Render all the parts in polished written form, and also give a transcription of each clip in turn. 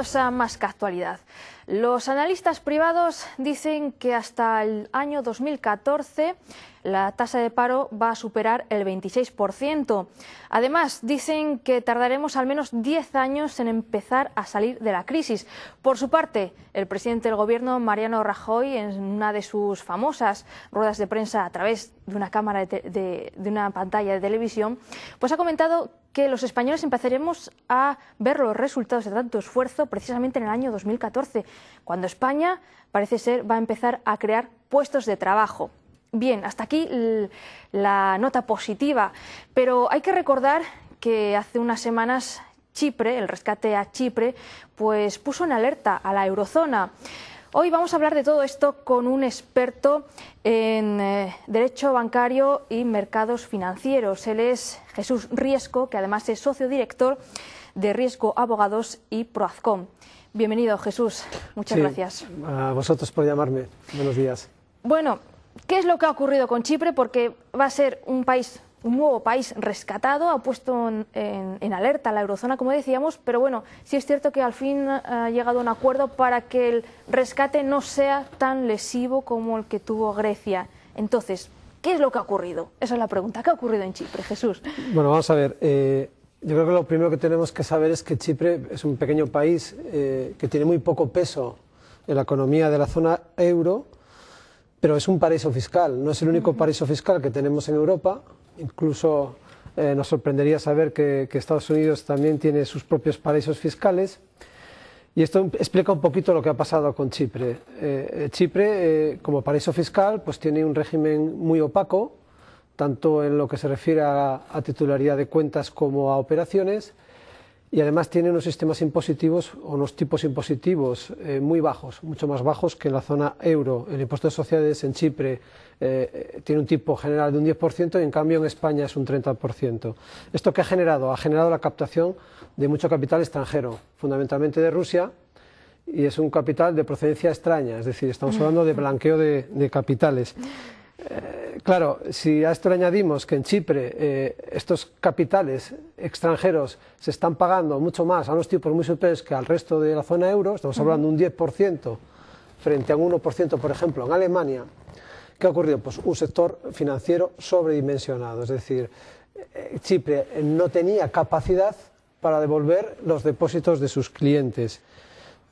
cosa más que actualidad. Los analistas privados dicen que hasta el año 2014 la tasa de paro va a superar el 26%. Además, dicen que tardaremos al menos 10 años en empezar a salir de la crisis. Por su parte, el presidente del Gobierno, Mariano Rajoy, en una de sus famosas ruedas de prensa a través de una cámara de una pantalla de televisión, pues ha comentado que los españoles empezaremos a ver los resultados de tanto esfuerzo precisamente en el año 2014, cuando España parece ser va a empezar a crear puestos de trabajo. Bien, hasta aquí la nota positiva, pero hay que recordar que hace unas semanas Chipre, el rescate a Chipre, pues puso en alerta a la eurozona. Hoy vamos a hablar de todo esto con un experto en Derecho Bancario y Mercados Financieros. Él es Jesús Riesco, que además es socio director de Riesgo Abogados y Proazcom. Bienvenido, Jesús. Muchas gracias. A vosotros por llamarme. Buenos días. Bueno, ¿qué es lo que ha ocurrido con Chipre? Porque va a ser un nuevo país rescatado, ha puesto en alerta a la eurozona, como decíamos, pero bueno, sí es cierto que al fin ha llegado a un acuerdo para que el rescate no sea tan lesivo como el que tuvo Grecia. Entonces, ¿qué es lo que ha ocurrido? Esa es la pregunta. ¿Qué ha ocurrido en Chipre, Jesús? Bueno, vamos a ver. Yo creo que lo primero que tenemos que saber es que Chipre es un pequeño país que tiene muy poco peso en la economía de la zona euro, pero es un paraíso fiscal. No es el único paraíso fiscal que tenemos en Europa. Incluso nos sorprendería saber que Estados Unidos también tiene sus propios paraísos fiscales. Y esto explica un poquito lo que ha pasado con Chipre. Chipre, como paraíso fiscal, pues tiene un régimen muy opaco, tanto en lo que se refiere a titularidad de cuentas como a operaciones, y además tiene unos sistemas impositivos o unos tipos impositivos muy bajos, mucho más bajos que en la zona euro. El impuesto de sociedades en Chipre tiene un tipo general de un 10% y en cambio en España es un 30%. ¿Esto qué ha generado? Ha generado la captación de mucho capital extranjero, fundamentalmente de Rusia, y es un capital de procedencia extraña, es decir, estamos hablando de blanqueo de capitales. Claro, si a esto le añadimos que en Chipre estos capitales extranjeros se están pagando mucho más a unos tipos muy superiores que al resto de la zona euro, estamos hablando de un 10% frente a un 1%, por ejemplo, en Alemania, ¿qué ha ocurrido? Pues un sector financiero sobredimensionado, es decir, Chipre no tenía capacidad para devolver los depósitos de sus clientes.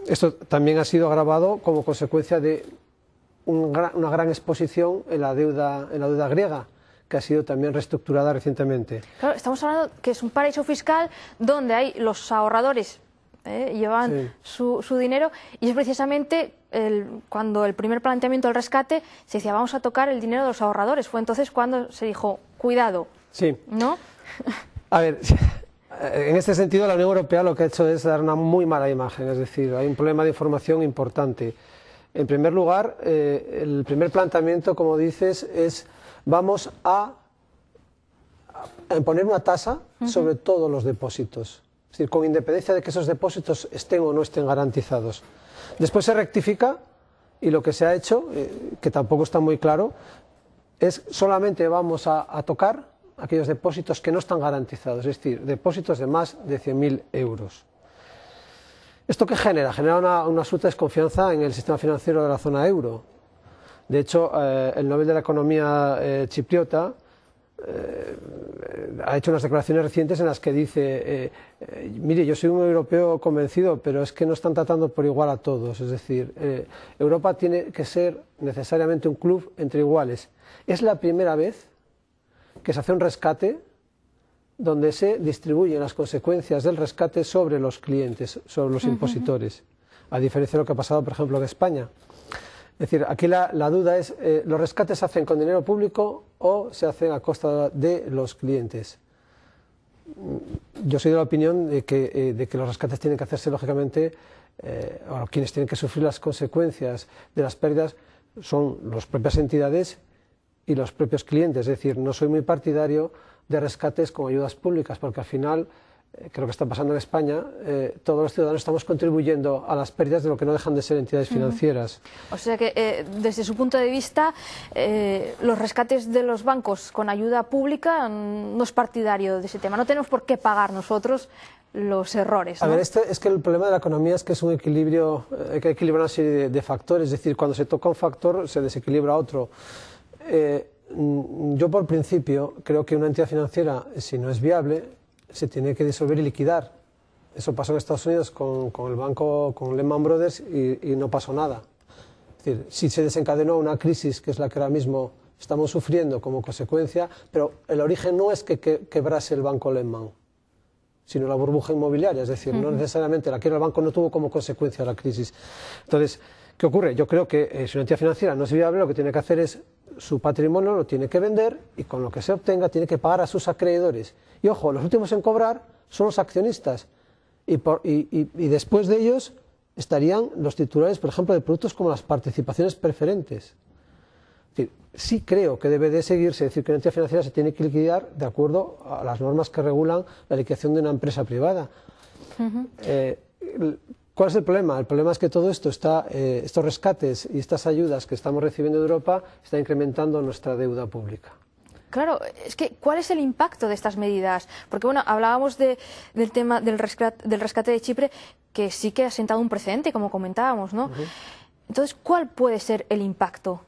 Esto también ha sido agravado como consecuencia de una gran exposición en la deuda griega, que ha sido también reestructurada recientemente. Claro, estamos hablando que es un paraíso fiscal donde hay los ahorradores llevan su dinero, y es precisamente cuando el primer planteamiento del rescate se decía vamos a tocar el dinero de los ahorradores. Fue entonces cuando se dijo cuidado, ¿no? A ver, en este sentido la Unión Europea lo que ha hecho es dar una muy mala imagen, es decir, hay un problema de información importante. En primer lugar, el primer planteamiento, como dices, es vamos a imponer una tasa sobre todos los depósitos, es decir, con independencia de que esos depósitos estén o no estén garantizados. Después se rectifica y lo que se ha hecho, que tampoco está muy claro, es solamente vamos a tocar aquellos depósitos que no están garantizados, es decir, depósitos de más de 100.000 euros. ¿Esto qué genera? Genera una absoluta desconfianza en el sistema financiero de la zona euro. De hecho, el Nobel de la Economía chipriota ha hecho unas declaraciones recientes en las que dice mire, yo soy un europeo convencido, pero es que no están tratando por igual a todos. Es decir, Europa tiene que ser necesariamente un club entre iguales. Es la primera vez que se hace un rescate donde se distribuyen las consecuencias del rescate sobre los clientes, sobre los impositores, a diferencia de lo que ha pasado, por ejemplo, en España. Es decir, aquí la duda es, ¿los rescates se hacen con dinero público o se hacen a costa de los clientes? Yo soy de la opinión de que los rescates tienen que hacerse, lógicamente, o quienes tienen que sufrir las consecuencias de las pérdidas son las propias entidades y los propios clientes. Es decir, no soy muy partidario de rescates con ayudas públicas, porque al final que lo que está pasando en España, todos los ciudadanos estamos contribuyendo a las pérdidas de lo que no dejan de ser entidades financieras. O sea que, desde su punto de vista, los rescates de los bancos con ayuda pública no es partidario de ese tema. No tenemos por qué pagar nosotros los errores, ¿no? A ver, es que el problema de la economía es que es un equilibrio, hay que equilibrar una serie de factores, es decir, cuando se toca un factor se desequilibra otro. Yo por principio creo que una entidad financiera, si no es viable, se tiene que disolver y liquidar. Eso pasó en Estados Unidos con el banco, con Lehman Brothers, y no pasó nada. Es decir, sí se desencadenó una crisis, que es la que ahora mismo estamos sufriendo como consecuencia, pero el origen no es que quebrase el banco Lehman, sino la burbuja inmobiliaria, es decir, no necesariamente la quiebra del banco no tuvo como consecuencia la crisis. Entonces, ¿qué ocurre? Yo creo que si una entidad financiera no es viable, lo que tiene que hacer es su patrimonio lo tiene que vender y con lo que se obtenga tiene que pagar a sus acreedores. Y ojo, los últimos en cobrar son los accionistas y después de ellos estarían los titulares, por ejemplo, de productos como las participaciones preferentes. Es decir, sí creo que debe de seguirse, es decir, que una entidad financiera se tiene que liquidar de acuerdo a las normas que regulan la liquidación de una empresa privada. ¿Cuál es el problema? El problema es que todo esto estos rescates y estas ayudas que estamos recibiendo de Europa están incrementando nuestra deuda pública. Claro, es que ¿cuál es el impacto de estas medidas? Porque bueno, hablábamos del tema del rescate de Chipre, que sí que ha sentado un precedente, como comentábamos, ¿no? Entonces, ¿cuál puede ser el impacto?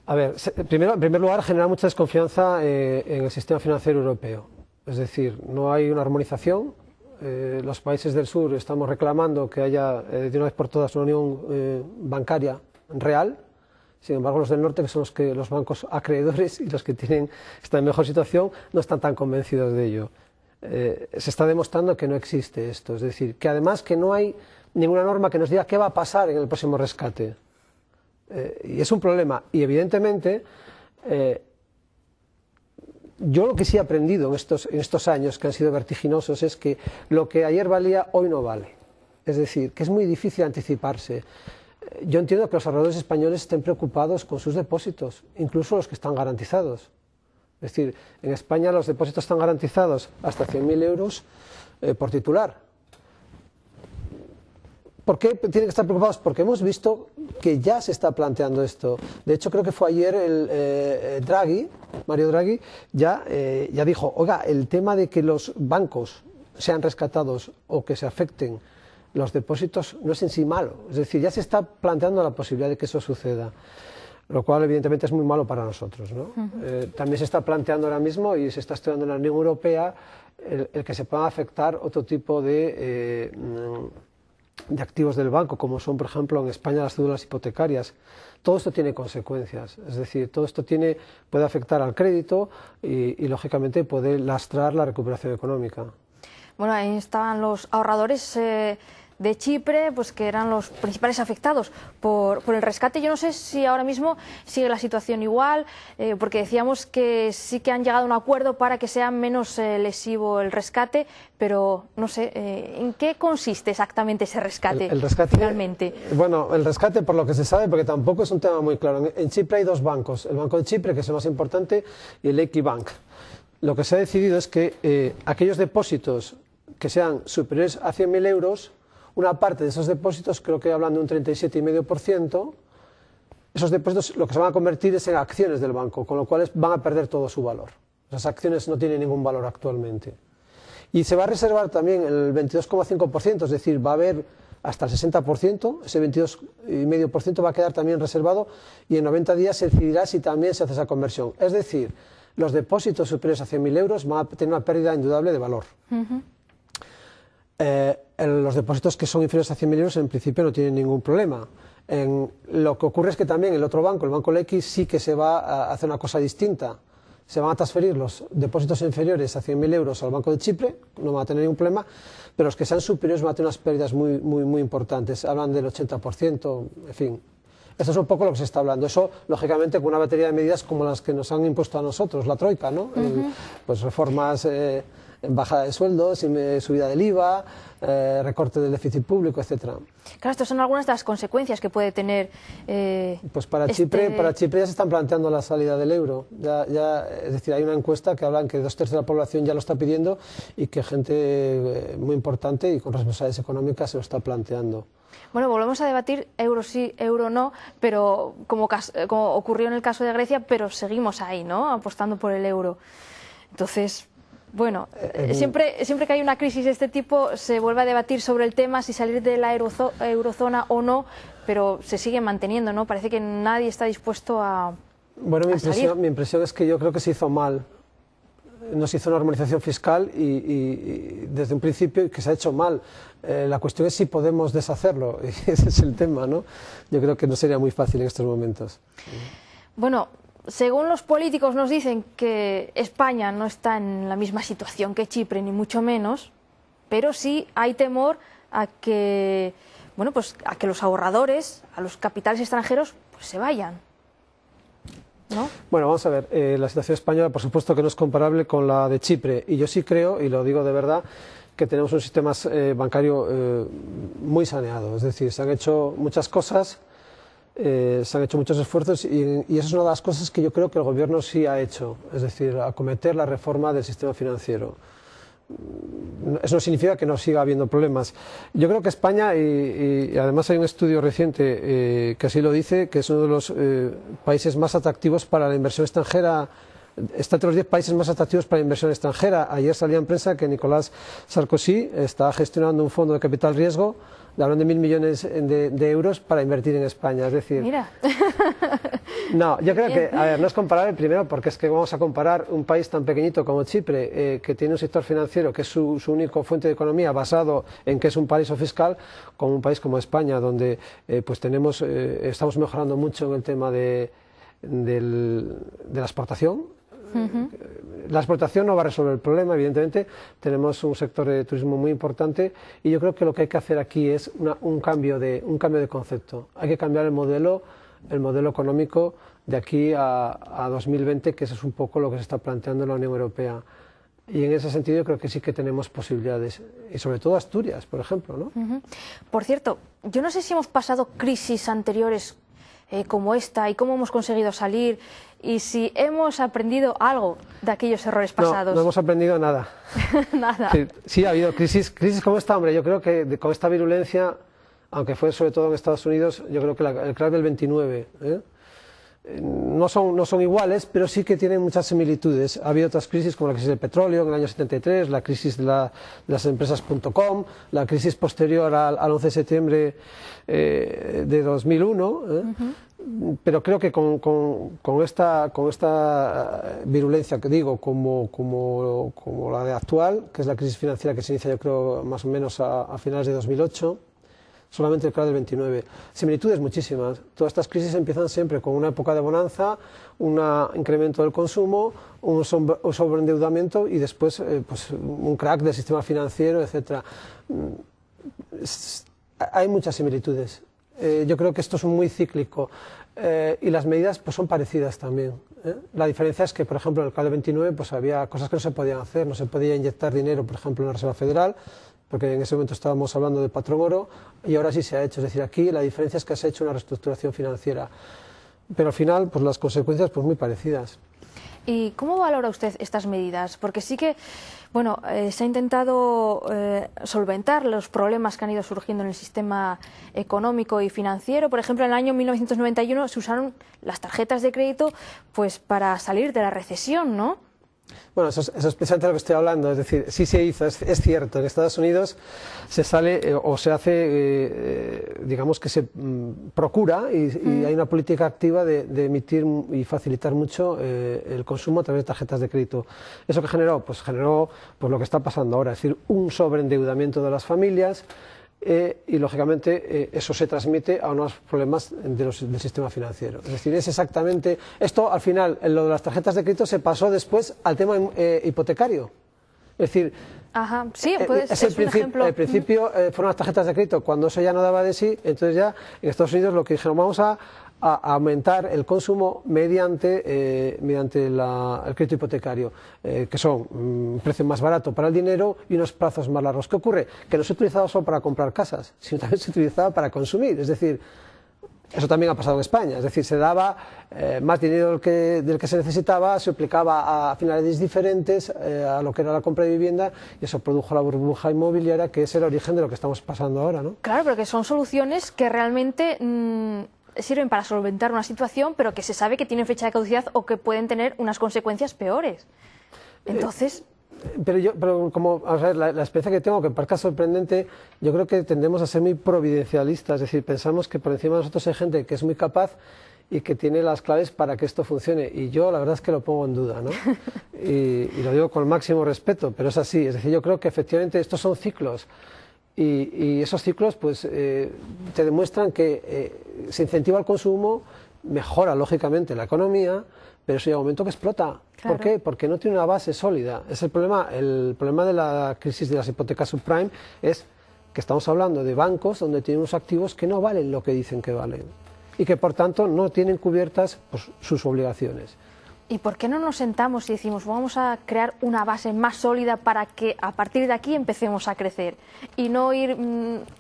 A ver, primero, en primer lugar, genera mucha desconfianza en el sistema financiero europeo. Es decir, no hay una armonización. Los países del sur estamos reclamando que haya de una vez por todas una unión bancaria real. Sin embargo, los del norte, que son los bancos acreedores y los que están en mejor situación, no están tan convencidos de ello. Se está demostrando que no existe esto, es decir, que además que no hay ninguna norma que nos diga qué va a pasar en el próximo rescate. Y es un problema. Y evidentemente, yo lo que sí he aprendido en estos años que han sido vertiginosos es que lo que ayer valía, hoy no vale. Es decir, que es muy difícil anticiparse. Yo entiendo que los ahorradores españoles estén preocupados con sus depósitos, incluso los que están garantizados. Es decir, en España los depósitos están garantizados hasta 100.000 euros por titular. ¿Por qué tienen que estar preocupados? Porque hemos visto que ya se está planteando esto. De hecho, creo que fue ayer Mario Draghi, ya dijo, oiga, el tema de que los bancos sean rescatados o que se afecten los depósitos no es en sí malo. Es decir, ya se está planteando la posibilidad de que eso suceda, lo cual evidentemente es muy malo para nosotros, ¿no? También se está planteando ahora mismo y se está estudiando en la Unión Europea el que se puedan afectar otro tipo de activos del banco, como son, por ejemplo, en España las cédulas hipotecarias. Todo esto tiene consecuencias, es decir, todo esto puede afectar al crédito y lógicamente, puede lastrar la recuperación económica. Bueno, ahí estaban los ahorradores de Chipre, pues que eran los principales afectados por el rescate. Yo no sé si ahora mismo sigue la situación igual, porque decíamos que sí que han llegado a un acuerdo para que sea menos lesivo el rescate, pero no sé, ¿en qué consiste exactamente ese rescate, el rescate finalmente? Bueno, el rescate, por lo que se sabe, porque tampoco es un tema muy claro. En Chipre hay dos bancos, el Banco de Chipre, que es el más importante, y el Equibank. Lo que se ha decidido es que aquellos depósitos que sean superiores a 100.000 euros, una parte de esos depósitos, creo que hablan de un 37,5%, esos depósitos lo que se van a convertir es en acciones del banco, con lo cual van a perder todo su valor. Esas acciones no tienen ningún valor actualmente. Y se va a reservar también el 22,5%, es decir, va a haber hasta el 60%, ese 22,5% va a quedar también reservado y en 90 días se decidirá si también se hace esa conversión. Es decir, los depósitos superiores a 100.000 euros van a tener una pérdida indudable de valor. Los depósitos que son inferiores a 100.000 euros en principio no tienen ningún problema. Lo que ocurre es que también el otro banco, el Banco Lequi, sí que se va a hacer una cosa distinta. Se van a transferir los depósitos inferiores a 100.000 euros al Banco de Chipre, no van a tener ningún problema, pero los que sean superiores van a tener unas pérdidas muy importantes. Hablan del 80%, en fin. Esto es un poco lo que se está hablando. Eso, lógicamente, con una batería de medidas como las que nos han impuesto a nosotros, la Troika, ¿no? Pues reformas bajada de sueldos, subida del IVA, recorte del déficit público, etcétera. Claro, estas son algunas de las consecuencias que puede tener. Pues para Chipre ya se están planteando la salida del euro. Es decir, hay una encuesta que habla que 2/3 de la población ya lo está pidiendo y que gente muy importante y con responsabilidades económicas se lo está planteando. Bueno, volvemos a debatir euro sí, euro no, pero como ocurrió en el caso de Grecia, pero seguimos ahí, ¿no?, apostando por el euro. Entonces, bueno, siempre que hay una crisis de este tipo se vuelve a debatir sobre el tema, si salir de la eurozona o no, pero se sigue manteniendo, ¿no? Parece que nadie está dispuesto a salir. Mi impresión es que yo creo que se hizo mal. No se hizo una armonización fiscal y desde un principio que se ha hecho mal. La cuestión es si podemos deshacerlo, y ese es el tema, ¿no? Yo creo que no sería muy fácil en estos momentos. Bueno, según los políticos nos dicen que España no está en la misma situación que Chipre, ni mucho menos, pero sí hay temor a que, bueno, pues a que los ahorradores, a los capitales extranjeros, pues se vayan, ¿no? Bueno, vamos a ver, la situación española por supuesto que no es comparable con la de Chipre, y yo sí creo, y lo digo de verdad, que tenemos un sistema bancario muy saneado, es decir, se han hecho muchas cosas, se han hecho muchos esfuerzos y esa es una de las cosas que yo creo que el Gobierno sí ha hecho, es decir, acometer la reforma del sistema financiero. Eso no significa que no siga habiendo problemas. Yo creo que España, y además hay un estudio reciente que así lo dice, que es uno de los países más atractivos para la inversión extranjera. Está entre los 10 países más atractivos para la inversión extranjera. Ayer salía en prensa que Nicolás Sarkozy está gestionando un fondo de capital riesgo de 1.000 millones de euros para invertir en España. Es decir, mira. No, yo creo que, a ver, no es comparable primero porque es que vamos a comparar un país tan pequeñito como Chipre, que tiene un sector financiero que es su único fuente de economía basado en que es un paraíso fiscal, con un país como España, donde pues estamos mejorando mucho en el tema de la exportación. La exportación no va a resolver el problema, evidentemente. Tenemos un sector de turismo muy importante y yo creo que lo que hay que hacer aquí es un cambio de concepto. Hay que cambiar el modelo económico de aquí a 2020, que eso es un poco lo que se está planteando en la Unión Europea. Y en ese sentido creo que sí que tenemos posibilidades, y sobre todo Asturias, por ejemplo, ¿no? Por cierto, yo no sé si hemos pasado crisis anteriores como esta y cómo hemos conseguido salir y si hemos aprendido algo de aquellos errores pasados. No hemos aprendido nada. Nada. Sí, ha habido crisis como esta, hombre. Yo creo que con esta virulencia, aunque fue sobre todo en Estados Unidos, yo creo que el crack del 29, no son iguales, pero sí que tienen muchas similitudes. Ha habido otras crisis como la crisis del petróleo en el año 73, la crisis de las empresas .com, la crisis posterior al 11 de septiembre de 2001, pero creo que con esta virulencia que digo, como la de actual, que es la crisis financiera que se inicia yo creo más o menos a finales de 2008, solamente el crack del 29. Similitudes muchísimas. Todas estas crisis empiezan siempre con una época de bonanza, un incremento del consumo, un sobreendeudamiento y después pues, un crack del sistema financiero, etc. Hay muchas similitudes. Yo creo que esto es muy cíclico y las medidas pues, son parecidas también. La diferencia es que, por ejemplo, en el crack del 29 pues, había cosas que no se podían hacer. No se podía inyectar dinero, por ejemplo, en la Reserva Federal, porque en ese momento estábamos hablando de patrón oro, y ahora sí se ha hecho. Es decir, aquí la diferencia es que se ha hecho una reestructuración financiera. Pero al final, pues las consecuencias pues muy parecidas. ¿Y cómo valora usted estas medidas? Porque sí que, bueno, se ha intentado solventar los problemas que han ido surgiendo en el sistema económico y financiero. Por ejemplo, en el año 1991 se usaron las tarjetas de crédito pues para salir de la recesión, ¿no? Bueno, eso es precisamente de lo que estoy hablando, es decir, sí se hizo, es cierto, en Estados Unidos se sale o se hace, digamos que se procura y hay una política activa de emitir y facilitar mucho el consumo a través de tarjetas de crédito. ¿Eso qué generó? Pues generó pues, lo que está pasando ahora, es decir, un sobreendeudamiento de las familias. Y lógicamente eso se transmite a unos problemas del sistema financiero. Es decir, es exactamente esto. Al final, lo de las tarjetas de crédito se pasó después al tema hipotecario. Es decir, sí, pues, es un ejemplo. Al principio fueron las tarjetas de crédito. Cuando eso ya no daba de sí, entonces ya en Estados Unidos lo que dijeron, vamos a a aumentar el consumo mediante el crédito hipotecario, que son un precio más barato para el dinero y unos plazos más largos. ¿Qué ocurre? Que no se utilizaba solo para comprar casas, sino también se utilizaba para consumir. Es decir, eso también ha pasado en España, es decir, se daba más dinero del que se necesitaba, se aplicaba a finalidades diferentes a lo que era la compra de vivienda, y eso produjo la burbuja inmobiliaria, que es el origen de lo que estamos pasando ahora, ¿no? Claro, pero que son soluciones que realmente sirven para solventar una situación, pero que se sabe que tienen fecha de caducidad o que pueden tener unas consecuencias peores. Entonces... Pero como a ver, la experiencia que tengo, que parezca sorprendente, yo creo que tendemos a ser muy providencialistas, es decir, pensamos que por encima de nosotros hay gente que es muy capaz y que tiene las claves para que esto funcione, y yo la verdad es que lo pongo en duda, ¿no? Y lo digo con el máximo respeto, pero es así, es decir, yo creo que efectivamente estos son ciclos, y esos ciclos pues te demuestran que se incentiva el consumo, mejora lógicamente la economía, pero eso llega un momento que explota. Claro. ¿Por qué? Porque no tiene una base sólida. Es el problema de la crisis de las hipotecas subprime, es que estamos hablando de bancos donde tienen unos activos que no valen lo que dicen que valen y que por tanto no tienen cubiertas pues, sus obligaciones. ¿Y por qué no nos sentamos y decimos vamos a crear una base más sólida para que a partir de aquí empecemos a crecer y no ir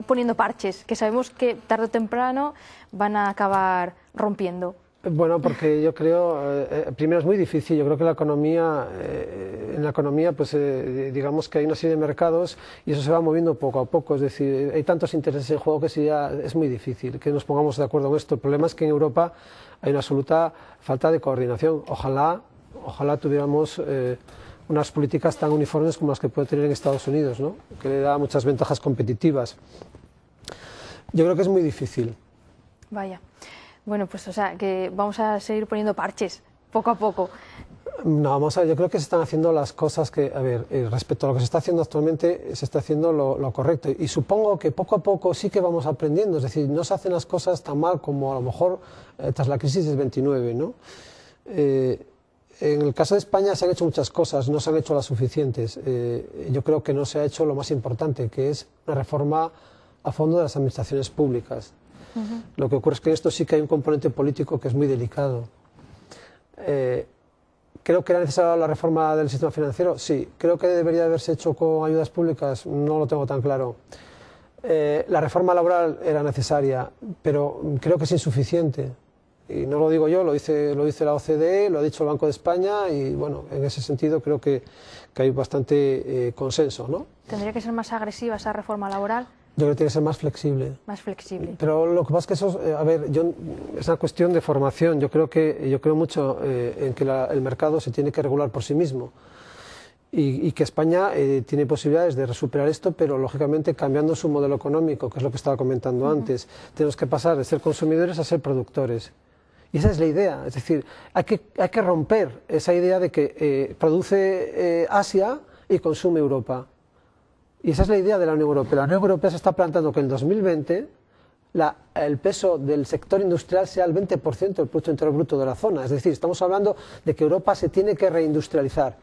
poniendo parches que sabemos que tarde o temprano van a acabar rompiendo? Bueno, porque yo creo, primero es muy difícil, yo creo que en la economía pues digamos que hay una serie de mercados y eso se va moviendo poco a poco, es decir, hay tantos intereses en juego que sí ya es muy difícil que nos pongamos de acuerdo en esto. El problema es que en Europa hay una absoluta falta de coordinación. Ojalá tuviéramos unas políticas tan uniformes como las que puede tener en Estados Unidos, ¿no? Que le da muchas ventajas competitivas. Yo creo que es muy difícil. Vaya. Bueno, pues o sea, que vamos a seguir poniendo parches, poco a poco. No, vamos a ver, yo creo que se están haciendo las cosas que, a ver, respecto a lo que se está haciendo actualmente, se está haciendo lo correcto. Y supongo que poco a poco sí que vamos aprendiendo, es decir, no se hacen las cosas tan mal como a lo mejor tras la crisis del 29, ¿no? En el caso de España se han hecho muchas cosas, no se han hecho las suficientes. Yo creo que no se ha hecho lo más importante, que es una reforma a fondo de las administraciones públicas. Lo que ocurre es que en esto sí que hay un componente político que es muy delicado. ¿Creo que era necesaria la reforma del sistema financiero? Sí. ¿Creo que debería haberse hecho con ayudas públicas? No lo tengo tan claro. La reforma laboral era necesaria, pero creo que es insuficiente. Y no lo digo yo, lo dice la OCDE, lo ha dicho el Banco de España, y bueno, en ese sentido creo que hay bastante consenso, ¿no? ¿Tendría que ser más agresiva esa reforma laboral? Yo creo que tiene que ser más flexible. Más flexible. Pero lo que pasa es que eso, a ver, es una cuestión de formación. Yo creo mucho en que el mercado se tiene que regular por sí mismo y que España tiene posibilidades de superar esto, pero lógicamente cambiando su modelo económico, que es lo que estaba comentando antes. Tenemos que pasar de ser consumidores a ser productores. Y esa es la idea. Es decir, hay que romper esa idea de que produce Asia y consume Europa. Y esa es la idea de la Unión Europea. La Unión Europea se está planteando que en 2020 el peso del sector industrial sea el 20% del Producto Interior Bruto de la zona. Es decir, estamos hablando de que Europa se tiene que reindustrializar.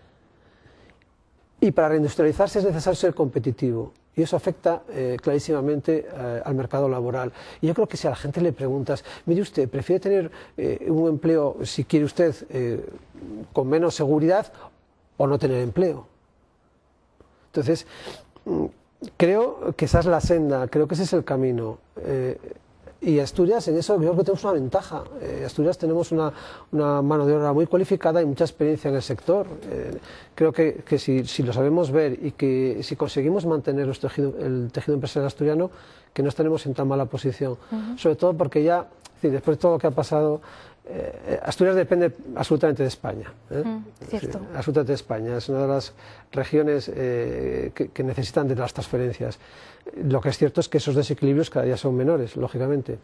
Y para reindustrializarse es necesario ser competitivo. Y eso afecta clarísimamente al mercado laboral. Y yo creo que si a la gente le preguntas, mire usted, ¿prefiere tener un empleo, si quiere usted, con menos seguridad o no tener empleo? Entonces, creo que esa es la senda, creo que ese es el camino. Y Asturias, en eso yo creo que tenemos una ventaja. Asturias tenemos una mano de obra muy cualificada y mucha experiencia en el sector. Creo que si lo sabemos ver y que si conseguimos mantener el tejido empresarial asturiano, que no estaremos en tan mala posición. Sobre todo porque ya, es decir, después de todo lo que ha pasado, Asturias depende absolutamente de España. Cierto. Sí, absolutamente de España. Es una de las regiones que necesitan de las transferencias. Lo que es cierto es que esos desequilibrios cada día son menores, lógicamente.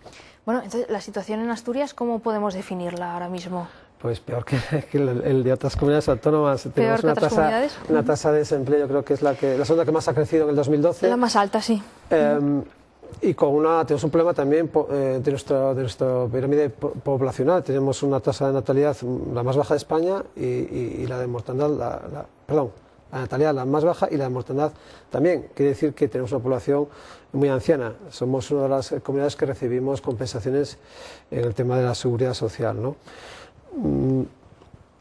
Bueno, entonces, la situación en Asturias, ¿cómo podemos definirla ahora mismo? Pues peor que el de otras comunidades autónomas. Tenemos una tasa de desempleo, yo creo que es la segunda que más ha crecido en el 2012. La más alta, sí. Y tenemos un problema también de nuestra pirámide poblacional. Tenemos una tasa de natalidad la más baja de España y la de mortandad, la natalidad la más baja y la mortandad también. Quiere decir que tenemos una población muy anciana. Somos una de las comunidades que recibimos compensaciones en el tema de la seguridad social, ¿no?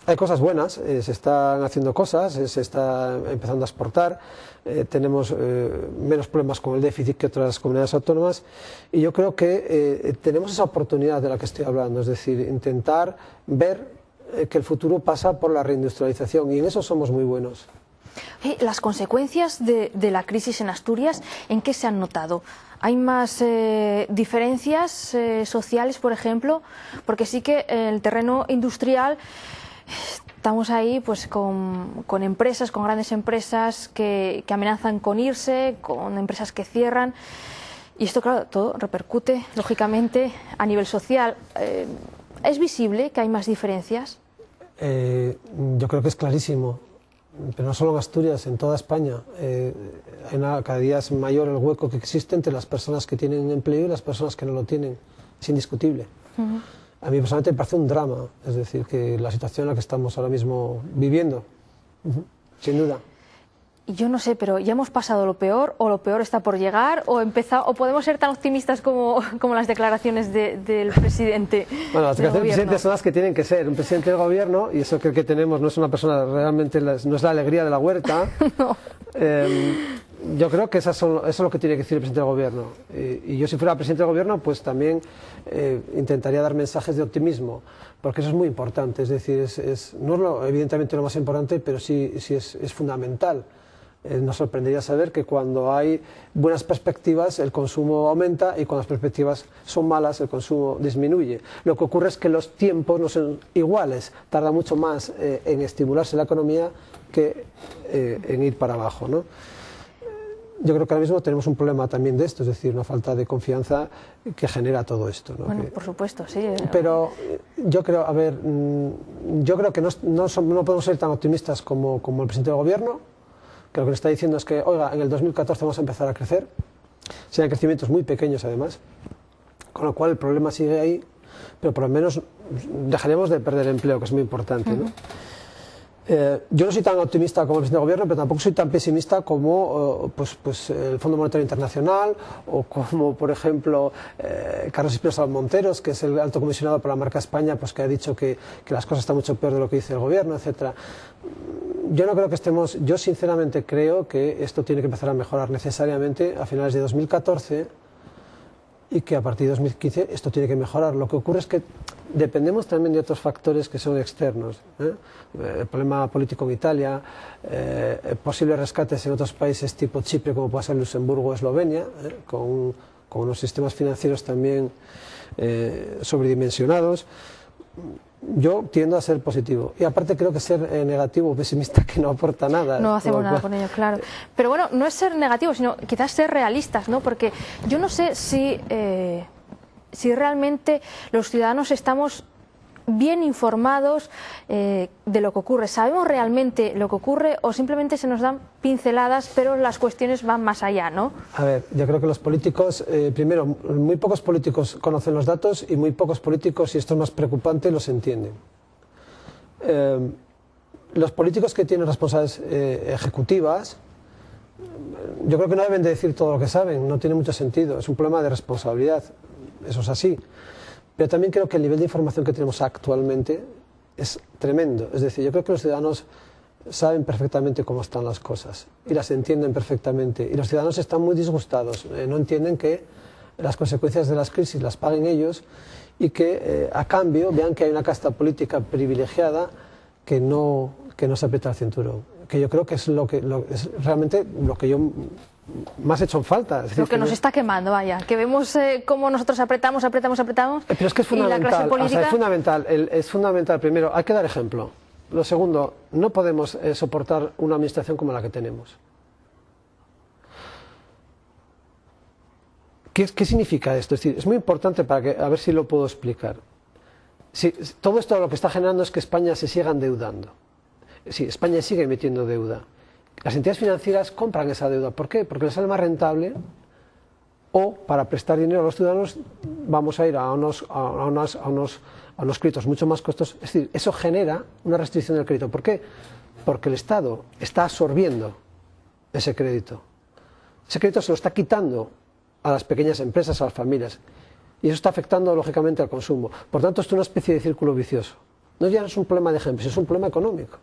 Hay cosas buenas, se están haciendo cosas, se está empezando a exportar, tenemos menos problemas con el déficit que otras comunidades autónomas y yo creo que tenemos esa oportunidad de la que estoy hablando, es decir, intentar ver que el futuro pasa por la reindustrialización y en eso somos muy buenos. Las consecuencias de la crisis en Asturias, ¿en qué se han notado? ¿Hay más diferencias sociales, por ejemplo? Porque sí que en el terreno industrial estamos ahí pues con empresas, con grandes empresas que amenazan con irse, con empresas que cierran. Y esto, claro, todo repercute, lógicamente, a nivel social. ¿Es visible que hay más diferencias? Yo creo que es clarísimo, pero no solo en Asturias, en toda España. Cada día es mayor el hueco que existe entre las personas que tienen empleo y las personas que no lo tienen. Es indiscutible. A mí personalmente me parece un drama, es decir, que la situación en la que estamos ahora mismo viviendo, sin duda. Yo no sé, pero ¿ya hemos pasado lo peor o lo peor está por llegar o podemos ser tan optimistas como las declaraciones del presidente? Bueno, las declaraciones del presidente son las que tienen que ser. Un presidente del gobierno, y eso que tenemos no es una persona realmente, no es la alegría de la huerta. No. Yo creo que eso es lo que tiene que decir el presidente del gobierno. Y yo si fuera presidente del gobierno, pues también intentaría dar mensajes de optimismo, porque eso es muy importante. Es decir, no es evidentemente lo más importante, pero sí es fundamental. Nos sorprendería saber que cuando hay buenas perspectivas el consumo aumenta y cuando las perspectivas son malas el consumo disminuye. Lo que ocurre es que los tiempos no son iguales, tarda mucho más en estimularse la economía que en ir para abajo, ¿no? Yo creo que ahora mismo tenemos un problema también de esto, es decir, una falta de confianza que genera todo esto, ¿no? Bueno, por supuesto, sí. Pero yo creo, yo creo que no podemos ser tan optimistas como el presidente del gobierno, que lo que nos está diciendo es que, oiga, en el 2014 vamos a empezar a crecer, serán crecimientos muy pequeños además, con lo cual el problema sigue ahí, pero por lo menos dejaremos de perder empleo, que es muy importante, ¿no? Yo no soy tan optimista como el presidente del gobierno, pero tampoco soy tan pesimista como el Fondo Monetario Internacional o como, por ejemplo, Carlos Espinosa Monteros, que es el alto comisionado para la marca España, pues que ha dicho que las cosas están mucho peor de lo que dice el gobierno, etcétera. Yo no creo que yo sinceramente creo que esto tiene que empezar a mejorar necesariamente a finales de 2014 y que a partir de 2015 esto tiene que mejorar. Lo que ocurre es que dependemos también de otros factores que son externos, el problema político en Italia, posibles rescates en otros países tipo Chipre, como puede ser Luxemburgo o Eslovenia, con unos sistemas financieros también sobredimensionados. Yo tiendo a ser positivo y aparte creo que ser negativo o pesimista que no aporta nada. No hacemos nada con ello, claro. Pero bueno, no es ser negativo, sino quizás ser realistas, ¿no? Porque yo no sé si realmente los ciudadanos estamos bien informados de lo que ocurre. ¿Sabemos realmente lo que ocurre o simplemente se nos dan pinceladas, pero las cuestiones van más allá, ¿no? A ver, yo creo que los políticos, primero, muy pocos políticos conocen los datos y muy pocos políticos, y esto es más preocupante, los entienden. Los políticos que tienen responsabilidades ejecutivas, yo creo que no deben de decir todo lo que saben, no tiene mucho sentido, es un problema de responsabilidad, eso es así. Pero también creo que el nivel de información que tenemos actualmente es tremendo. Es decir, yo creo que los ciudadanos saben perfectamente cómo están las cosas y las entienden perfectamente. Y los ciudadanos están muy disgustados, no entienden que las consecuencias de las crisis las paguen ellos y que a cambio vean que hay una casta política privilegiada que no se aprieta el cinturón. Que yo creo que es realmente lo que yo más hecho en falta. Es decir, lo que nos está quemando, vaya, que vemos cómo nosotros apretamos. Pero es que es fundamental, y la clase política... es fundamental, primero, hay que dar ejemplo. Lo segundo, no podemos soportar una administración como la que tenemos. ¿Qué significa esto? Es decir, es muy importante a ver si lo puedo explicar. Todo esto lo que está generando es que España se siga endeudando. Sí, España sigue emitiendo deuda. Las entidades financieras compran esa deuda. ¿Por qué? Porque les sale más rentable, o para prestar dinero a los ciudadanos vamos a ir a unos créditos mucho más costosos. Es decir, eso genera una restricción del crédito. ¿Por qué? porque el Estado está absorbiendo ese crédito. Ese crédito se lo está quitando a las pequeñas empresas, a las familias, y eso está afectando lógicamente al consumo. Por tanto, esto es una especie de círculo vicioso. No ya es un problema de ejemplos, es un problema económico.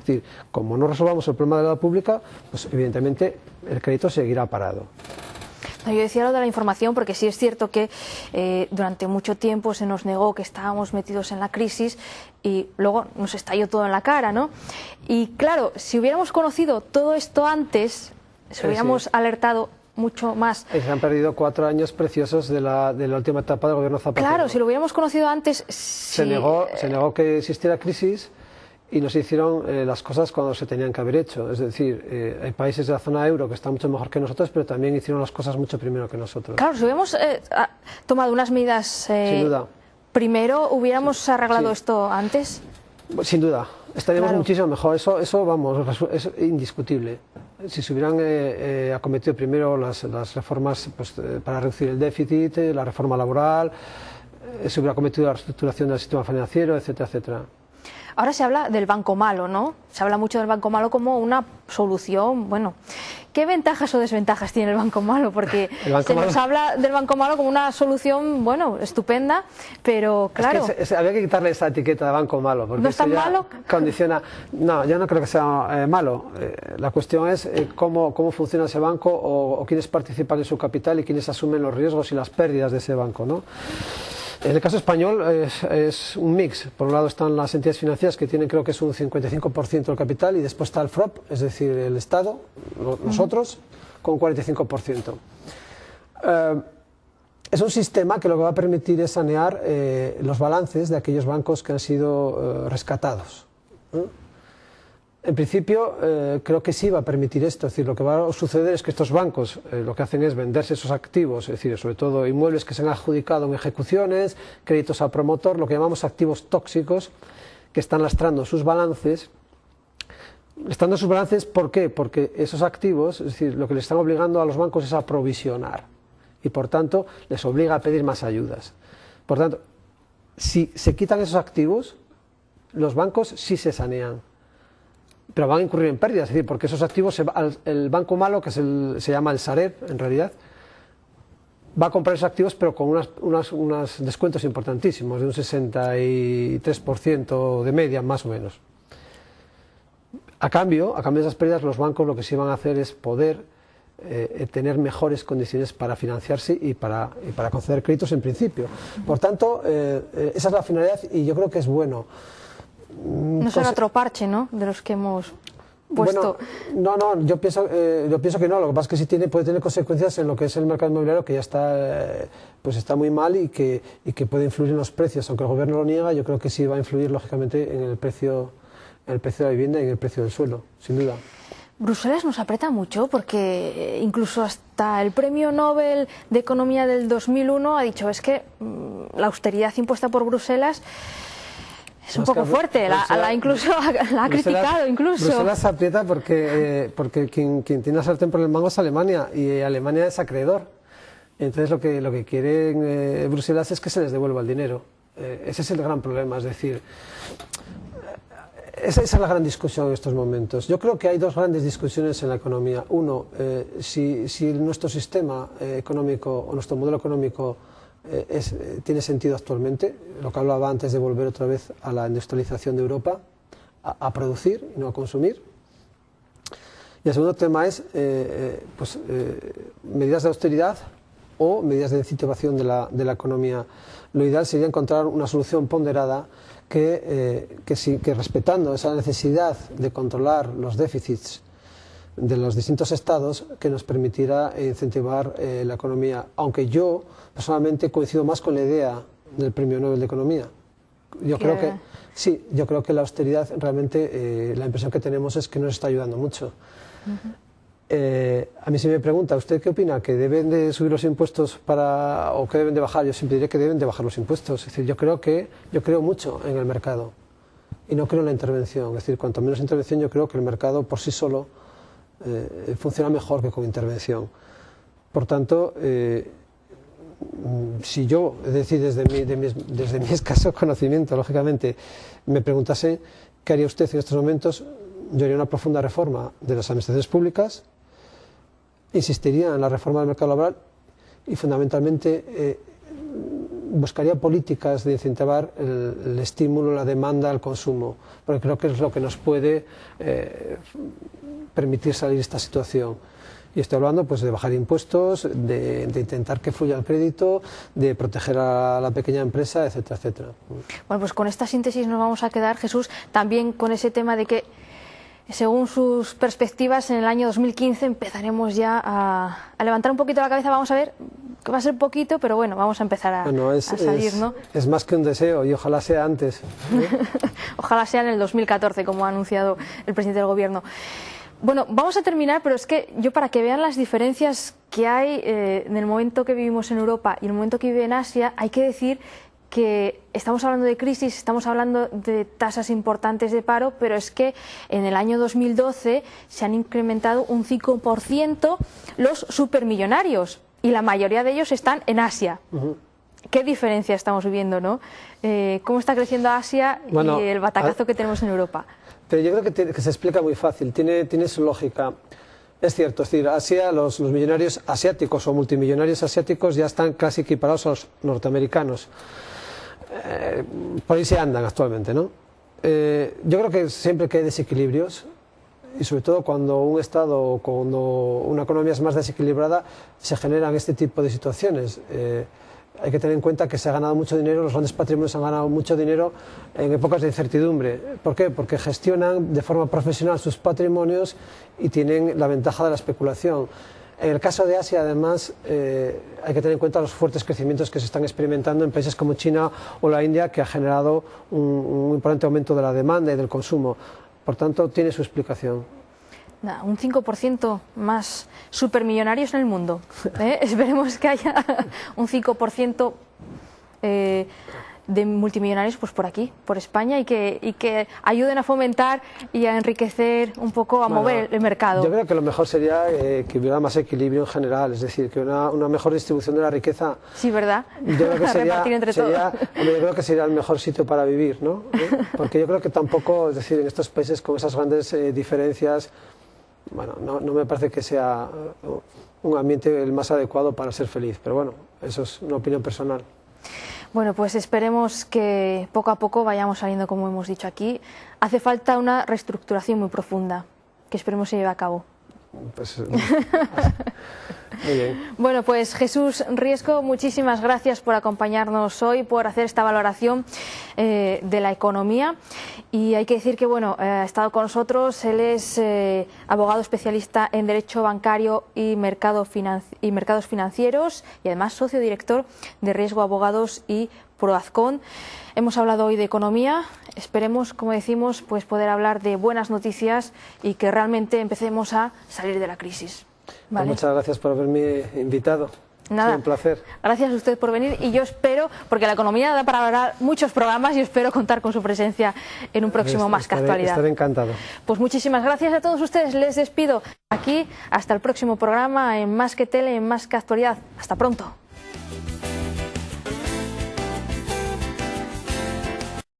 Es decir, como no resolvamos el problema de la deuda pública, pues evidentemente el crédito seguirá parado. Yo decía lo de la información porque sí es cierto que durante mucho tiempo se nos negó que estábamos metidos en la crisis y luego nos estalló todo en la cara, ¿no? Y claro, si hubiéramos conocido todo esto antes, si hubiéramos alertado mucho más. Se han perdido 4 años preciosos de la última etapa del gobierno Zapatero. Claro, si lo hubiéramos conocido antes... Se negó que existiera crisis y no se hicieron las cosas cuando se tenían que haber hecho. Es decir, hay países de la zona euro que están mucho mejor que nosotros, pero también hicieron las cosas mucho primero que nosotros. Claro, si hubiéramos tomado unas medidas sin duda. Primero, ¿hubiéramos arreglado esto antes? Sin duda, estaríamos muchísimo mejor. Eso vamos, es indiscutible. Si se hubieran acometido primero las reformas pues, para reducir el déficit, la reforma laboral, se hubiera acometido la reestructuración del sistema financiero, etcétera, etcétera. Ahora se habla del banco malo, ¿no? Se habla mucho del banco malo como una solución, bueno, ¿qué ventajas o desventajas tiene el banco malo? Porque nos habla del banco malo como una solución, bueno, estupenda, pero claro... Es que había que quitarle esa etiqueta de banco malo, porque ¿no es tan malo? Condiciona... No, yo no creo que sea malo. La cuestión es cómo funciona ese banco o quiénes participan en su capital y quiénes asumen los riesgos y las pérdidas de ese banco, ¿no? En el caso español es un mix. Por un lado están las entidades financieras que tienen creo que es un 55% del capital y después está el FROP, es decir, el Estado, nosotros, con un 45%. Es un sistema que lo que va a permitir es sanear los balances de aquellos bancos que han sido rescatados. En principio, creo que sí va a permitir esto. Es decir, lo que va a suceder es que estos bancos lo que hacen es venderse esos activos, es decir, sobre todo inmuebles que se han adjudicado en ejecuciones, créditos a promotor, lo que llamamos activos tóxicos, que están lastrando sus balances. Lastrando sus balances, ¿por qué? Porque esos activos, es decir, lo que les están obligando a los bancos es a provisionar y, por tanto, les obliga a pedir más ayudas. Por tanto, si se quitan esos activos, los bancos sí se sanean. Pero van a incurrir en pérdidas, es decir, porque esos activos, el banco malo, que se llama el Sareb, en realidad, va a comprar esos activos, pero con unos descuentos importantísimos, de un 63% de media, más o menos. A cambio de esas pérdidas, los bancos lo que sí van a hacer es poder tener mejores condiciones para financiarse y para conceder créditos en principio. Por tanto, esa es la finalidad y yo creo que es bueno. No será otro parche, ¿no?, de los que hemos puesto. Bueno, no, yo pienso que no. Lo que pasa es que puede tener consecuencias en lo que es el mercado inmobiliario, que ya está muy mal y que puede influir en los precios. Aunque el gobierno lo niega, yo creo que sí va a influir lógicamente en el precio de la vivienda y en el precio del suelo, sin duda. Bruselas nos aprieta mucho porque incluso hasta el Premio Nobel de Economía del 2001 ha dicho es que la austeridad impuesta por Bruselas es un poco fuerte, la ha criticado incluso. Bruselas aprieta porque quien tiene la sartén por el mango es Alemania y Alemania es acreedor. Entonces lo que quieren Bruselas es que se les devuelva el dinero. Ese es el gran problema, es decir, esa es la gran discusión en estos momentos. Yo creo que hay dos grandes discusiones en la economía. Uno, si nuestro sistema económico o nuestro modelo económico tiene sentido actualmente, lo que hablaba antes de volver otra vez a la industrialización de Europa, a producir y no a consumir. Y el segundo tema es medidas de austeridad o medidas de incentivación de la economía. Lo ideal sería encontrar una solución ponderada que respetando esa necesidad de controlar los déficits de los distintos estados, que nos permitiera incentivar la economía, aunque yo personalmente coincido más con la idea del Premio Nobel de Economía. Yo creo que la austeridad realmente, la impresión que tenemos es que no nos está ayudando mucho. A mí se me pregunta, ¿usted qué opina? ¿Que deben de subir los impuestos o que deben de bajar? Yo siempre diré que deben de bajar los impuestos. Es decir, yo creo mucho en el mercado y no creo en la intervención. Es decir, cuanto menos intervención, yo creo que el mercado por sí solo funciona mejor que con intervención. Por tanto, si yo, es decir, desde mi escaso conocimiento, lógicamente, me preguntase qué haría usted en estos momentos, yo haría una profunda reforma de las administraciones públicas, insistiría en la reforma del mercado laboral y fundamentalmente buscaría políticas de incentivar el estímulo, la demanda, el consumo, porque creo que es lo que nos puede permitir salir de esta situación. Y estoy hablando pues de bajar impuestos, de intentar que fluya el crédito, de proteger a la pequeña empresa, etcétera, etcétera. Bueno, pues con esta síntesis nos vamos a quedar, Jesús, también con ese tema de que, según sus perspectivas, en el año 2015 empezaremos ya a levantar un poquito la cabeza. Vamos a ver, que va a ser poquito, pero bueno, vamos a empezar a salir, ¿no? Es más que un deseo y ojalá sea antes, ¿eh? Ojalá sea en el 2014, como ha anunciado el presidente del Gobierno. Bueno, vamos a terminar, pero es que yo, para que vean las diferencias que hay en el momento que vivimos en Europa y en el momento que vive en Asia, hay que decir que estamos hablando de crisis, estamos hablando de tasas importantes de paro, pero es que en el año 2012 se han incrementado un 5% los supermillonarios y la mayoría de ellos están en Asia. ¿Qué diferencia estamos viviendo, no? ¿Cómo está creciendo Asia y el batacazo que tenemos en Europa? Pero yo creo que se explica muy fácil, tiene su lógica. Es cierto, es decir, Asia, los millonarios asiáticos o multimillonarios asiáticos ya están casi equiparados a los norteamericanos. Por ahí se andan actualmente, ¿no? Yo creo que siempre que hay desequilibrios, y sobre todo cuando un Estado o cuando una economía es más desequilibrada, se generan este tipo de situaciones. Hay que tener en cuenta que se ha ganado mucho dinero, los grandes patrimonios han ganado mucho dinero en épocas de incertidumbre. ¿Por qué? Porque gestionan de forma profesional sus patrimonios y tienen la ventaja de la especulación. En el caso de Asia, además, hay que tener en cuenta los fuertes crecimientos que se están experimentando en países como China o la India, que ha generado un importante aumento de la demanda y del consumo. Por tanto, tiene su explicación. Un 5% más supermillonarios en el mundo. Esperemos que haya un 5% de multimillonarios pues por aquí, por España, y que ayuden a fomentar y a enriquecer un poco, a mover el mercado. Yo creo que lo mejor sería que hubiera más equilibrio en general, es decir, que una mejor distribución de la riqueza. Sí, ¿verdad? Yo creo que Repartir entre todos. Yo creo que sería el mejor sitio para vivir, ¿no? Porque yo creo que tampoco, es decir, en estos países con esas grandes diferencias, bueno, no me parece que sea un ambiente el más adecuado para ser feliz, pero bueno, eso es una opinión personal. Bueno, pues esperemos que poco a poco vayamos saliendo, como hemos dicho aquí. Hace falta una reestructuración muy profunda, que esperemos se lleve a cabo. Pues, muy bien. Bueno, pues Jesús Riesco, muchísimas gracias por acompañarnos hoy, por hacer esta valoración de la economía. Y hay que decir que bueno, ha estado con nosotros, él es abogado especialista en Derecho Bancario y Mercados Financieros, y además socio director de Riesgo Abogados y Proazcon. Hemos hablado hoy de economía, esperemos, como decimos, pues poder hablar de buenas noticias y que realmente empecemos a salir de la crisis. ¿Vale? Pues muchas gracias por haberme invitado. Nada, es un placer. Gracias a usted por venir, y yo espero, porque la economía da para hablar muchos programas, y espero contar con su presencia en un próximo Más que Actualidad. Estaré encantado. Pues muchísimas gracias a todos ustedes, les despido aquí hasta el próximo programa en Más que Tele, en Más que Actualidad. Hasta pronto.